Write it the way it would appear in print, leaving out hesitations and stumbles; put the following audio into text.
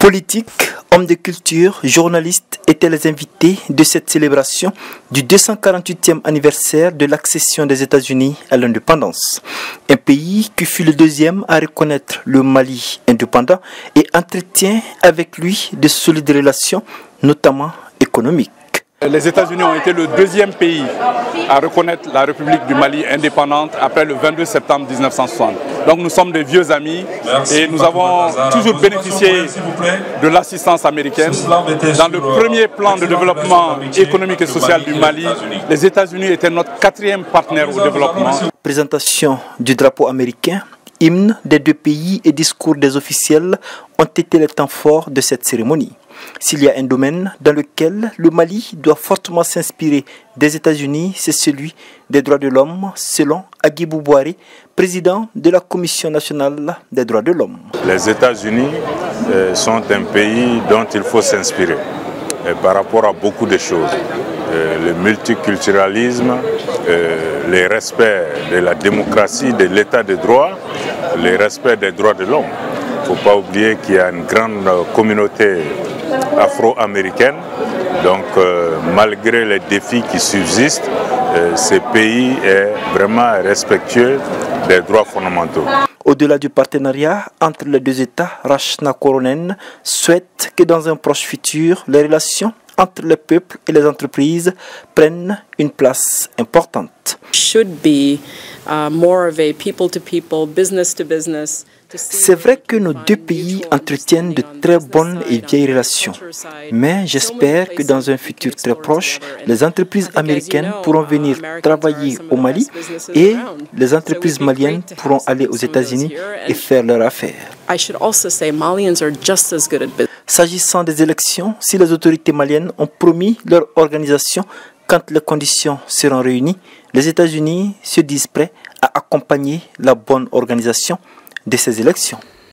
Politiques, hommes de culture, journalistes étaient les invités de cette célébration du 248e anniversaire de l'accession des États-Unis à l'indépendance. Un pays qui fut le deuxième à reconnaître le Mali indépendant et entretient avec lui de solides relations, notamment économiques. Les États-Unis ont été le deuxième pays à reconnaître la République du Mali indépendante après le 22 septembre 1960. Donc nous sommes des vieux amis et nous avons toujours bénéficié de l'assistance américaine. Dans le premier plan de développement économique et social du Mali, les États-Unis étaient notre quatrième partenaire au développement. Présentation du drapeau américain, hymne des deux pays et discours des officiels ont été les temps forts de cette cérémonie. S'il y a un domaine dans lequel le Mali doit fortement s'inspirer des États-Unis, c'est celui des droits de l'homme, selon Agibou Bouaré, président de la Commission nationale des droits de l'homme. Les États-Unis sont un pays dont il faut s'inspirer par rapport à beaucoup de choses. Le multiculturalisme, le respect de la démocratie, de l'état de droit, le respect des droits de l'homme. Il ne faut pas oublier qu'il y a une grande communauté afro-américaine. Donc malgré les défis qui subsistent, ce pays est vraiment respectueux des droits fondamentaux. Au-delà du partenariat entre les deux États, Rachna Koronen souhaite que dans un proche futur, les relations entre les peuples et les entreprises prennent une place importante. C'est vrai que nos deux pays entretiennent de très bonnes et vieilles relations, mais j'espère que dans un futur très proche, les entreprises américaines pourront venir travailler au Mali et les entreprises maliennes pourront aller aux États-Unis et faire leurs affaires. S'agissant des élections, si les autorités maliennes ont promis leur organisation quand les conditions seront réunies, les États-Unis se disent prêts à accompagner la bonne organisation de ces élections.